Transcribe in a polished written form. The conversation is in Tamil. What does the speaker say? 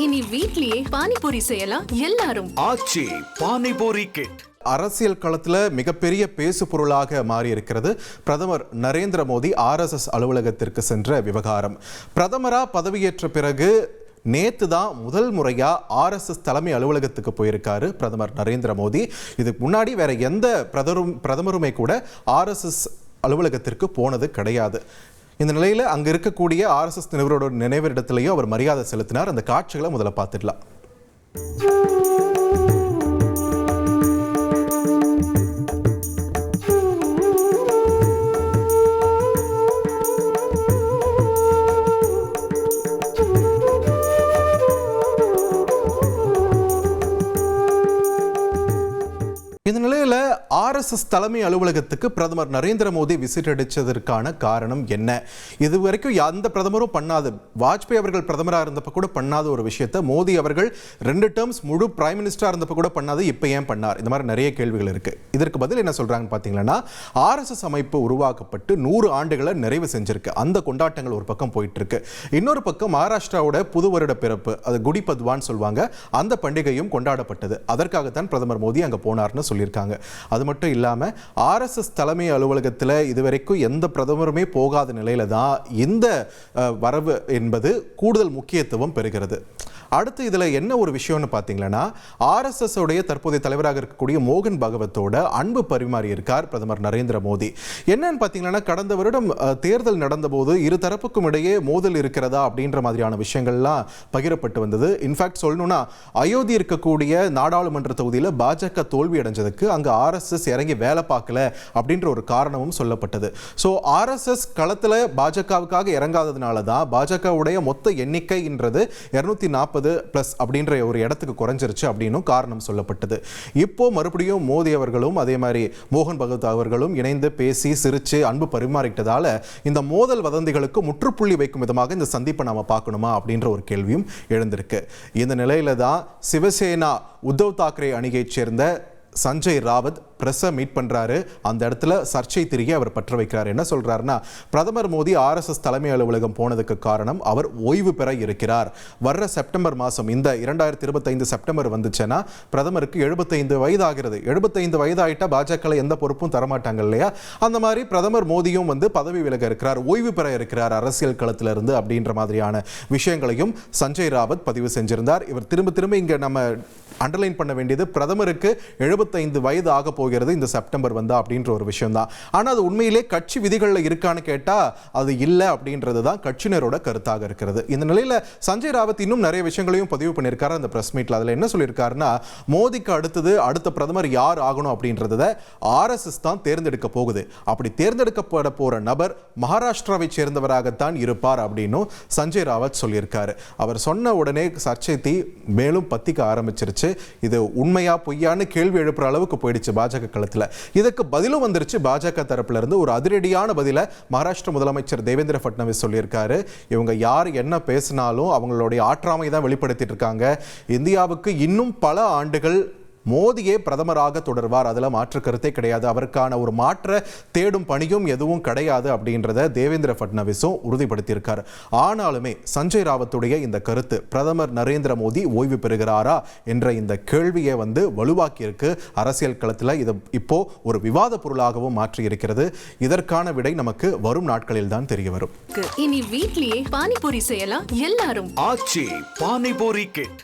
இனி வீட்லயே பானிபூரி செய்யலாம் எல்லாரும். ஆச்சி பானிபூரி கிட். அரசியல் களத்தில் மிகப்பெரிய பேசு பொருளாக மாறி இருக்கிறது பிரதமர் நரேந்திர மோடி RSS அலுவலகத்திற்கு சென்ற விவகாரம். பிரதமரா பதவியேற்ற பிறகு நேத்து தான் முதல் முறையா RSS தலைமை அலுவலகத்துக்கு போயிருக்காரு பிரதமர் நரேந்திர மோடி. இதுக்கு முன்னாடி வேற எந்த பிரதமருமே கூட RSS அலுவலகத்திற்கு போனது கிடையாது. இந்த நிலையில் அங்க இருக்கக்கூடிய RSS நிறுவனரோட நினைவிடத்திலேயும் அவர் மரியாதை செலுத்தினார். அந்த காட்சிகளை முதல்ல பார்த்துடலாம். இந்த நிலையில் RSS தலைமை அலுவலகத்துக்கு பிரதமர் நரேந்திர மோடி விசிட் அடித்ததற்கான காரணம் என்ன? இதுவரைக்கும் எந்த பிரதமரும் பண்ணாது. வாஜ்பாய் அவர்கள் பிரதமராக இருந்தப்ப கூட பண்ணாத ஒரு விஷயத்தை மோடி அவர்கள் 2 டேர்ம்ஸ் முழு பிரைம் மினிஸ்டராக இருந்தப்ப கூட பண்ணாது. இப்போ ஏன் பண்ணார்? இந்த மாதிரி நிறைய கேள்விகள் இருக்கு. இதற்கு பதில் என்ன சொல்றாங்கன்னு பார்த்தீங்கன்னா, RSS அமைப்பு உருவாக்கப்பட்டு 100 ஆண்டுகளை நிறைவு செஞ்சிருக்கு. அந்த கொண்டாட்டங்கள் ஒரு பக்கம் போயிட்டு இருக்கு. இன்னொரு பக்கம் மகாராஷ்டிராவோட புது வருட பிறப்பு, அது குடி பத்வான்னு சொல்லுவாங்க, அந்த பண்டிகையும் கொண்டாடப்பட்டது. அதற்காகத்தான் பிரதமர் மோடி அங்கே போனார்னு சொல்லியிருக்காங்க. அது மட்டும் இல்லாம RSS தலைமை அலுவலகத்தில் இதுவரைக்கும் எந்த பிரதமருமே போகாத நிலையில தான் இந்த வரவு என்பது கூடுதல் முக்கியத்துவம் பெறுகிறது. அடுத்து இதுல என்ன ஒரு விஷயம்னு பார்த்தீங்கன்னா, RSS உடைய தற்போதைய தலைவராக இருக்கக்கூடிய மோகன் பகவத்தோட அன்பு பரிமாறி இருக்கார் பிரதமர் நரேந்திர மோடி. என்னன்னு பார்த்தீங்கன்னா, கடந்த வருடம் தேர்தல் நடந்தபோது இரு தரப்புக்கும் இடையே மோதல் இருக்கிறதா அப்படின்ற மாதிரியான விஷயங்கள்லாம் பகிரப்பட்டு வந்தது. இன்ஃபேக்ட் சொல்லணும்னா, அயோத்தி இருக்கக்கூடிய நாடாளுமன்ற தொகுதியில் பாஜக தோல்வி அடைஞ்சதுக்கு அங்கே RSS இறங்கி வேலை பார்க்கல அப்படின்ற ஒரு காரணமும் சொல்லப்பட்டது. ஸோ RSS களத்தில் பாஜகவுக்காக இறங்காததுனால தான் பாஜகவுடைய மொத்த எண்ணிக்கைன்றது 240 பிளஸ் அப்படின்ற ஒரு இடத்துக்கு குறைஞ்சிருச்சு அப்படின்னு காரணம் சொல்லப்பட்டது. இப்போ மறுபடியும் மோடி அவர்களும் அதே மாதிரி மோகன் பகவத் அவர்களும் இணைந்து பேசி சிரிச்சு அன்பு பரிமாறிட்டதால இந்த மோதல் வதந்திகளுக்கு முற்றுப்புள்ளி வைக்கும் விதமாக இந்த சந்திப்பை நாம பார்க்கணுமா அப்படின்ற ஒரு கேள்வியும் எழுந்திருக்கு. இந்த நிலையில தான் சிவசேனா உத்தவ் தாக்கரே அணியைச் சேர்ந்த சஞ்சய் ராவத் பிரஸை மீட் பண்றாரு. அந்த இடத்துல சர்ச்சை திரிகை அவர் பற்ற வைக்கிறார். என்ன சொல்றாருன்னா, பிரதமர் மோடி RSS தலைமை அலுவலகம் போனதுக்கு காரணம் அவர் ஓய்வு பெற இருக்கிறார். வர்ற செப்டம்பர் மாதம், இந்த 2025 செப்டம்பர் வந்துச்சுன்னா பிரதமருக்கு 75 வயது ஆகிறது. 75 வயது ஆயிட்டா பாஜக எந்த பொறுப்பும் தரமாட்டாங்க இல்லையா? அந்த மாதிரி பிரதமர் மோடியும் பதவி விலக இருக்கிறார், ஓய்வு பெற இருக்கிறார் அரசியல் களத்தில் இருந்து அப்படின்ற மாதிரியான விஷயங்களையும் சஞ்சய் ராவத் பதிவு செஞ்சிருந்தார். இவர் திரும்ப திரும்ப இங்க நம்ம அண்டர்லைன் பண்ண வேண்டியது, பிரதமருக்கு 75 வயது ஆக போகிறது இந்த செப்டம்பர் வந்தா அப்படின்ற ஒரு விஷயம் தான். ஆனால் அது உண்மையிலே கட்சி விதிகளில் இருக்கான்னு கேட்டா அது இல்லை அப்படின்றது தான் கட்சியினரோட கருத்தாக இருக்கிறது. இந்த நிலையில் சஞ்சய் ராவத் இன்னும் நிறைய விஷயங்களையும் பதிவு பண்ணியிருக்காரு அந்த பிரஸ் மீட்ல. அதில் என்ன சொல்லியிருக்காருன்னா, மோடிக்கு அடுத்த பிரதமர் யார் ஆகணும் அப்படின்றத RSS தான் தேர்ந்தெடுக்க போகுது. அப்படி தேர்ந்தெடுக்கப்பட போற நபர் மகாராஷ்டிராவை சேர்ந்தவராகத்தான் இருப்பார் அப்படின்னு சஞ்சய் ராவத் சொல்லியிருக்காரு. அவர் சொன்ன உடனே சர்ச்சை தீ மேலும் பத்திக்க ஆரம்பிச்சிருச்சு. இது உண்மையா பொய்யான்னு கேள்வி எழுப்புற அளவுக்கு போயிடுச்சு பாஜக களத்தில். இதுக்கு பதிலும் வந்துருச்சு பாஜக தரப்புல இருந்து. ஒரு அதிரடியான பதில மகாராஷ்டிர முதலமைச்சர் தேவேந்திர ஃபட்னவிஸ் சொல்லியிருக்காரு. இவங்க யார் என்ன பேசினாலும் அவங்களுடைய ஆற்றாமை தான் வெளிப்படுத்திட்டு இருக்காங்க. இந்தியாவுக்கு இன்னும் பல ஆண்டுகள் மோடியே பிரதமராக தொடர்வார், அதில் மாற்று கருத்தே கிடையாது. அவருக்கான ஒரு மாற்ற தேடும் பணியும் எதுவும் கிடையாது அப்படின்றத தேவேந்திர ஃபட்னவிஸும் உறுதிப்படுத்தியிருக்கார். ஆனாலுமே சஞ்சய் ராவத்துடைய இந்த கருத்து, பிரதமர் நரேந்திர மோடி ஓய்வு பெறுகிறாரா என்ற இந்த கேள்வியை வலுவாக்கியிருக்கு அரசியல் களத்தில். இது இப்போ ஒரு விவாத பொருளாகவும் மாற்றி இருக்கிறது. இதற்கான விடை நமக்கு வரும் நாட்களில் தான் தெரிய வரும். இனி வீட்லயே பானிபூரி செய்யலாம் எல்லாரும். ஆச்சி பானிபூரி கிட்.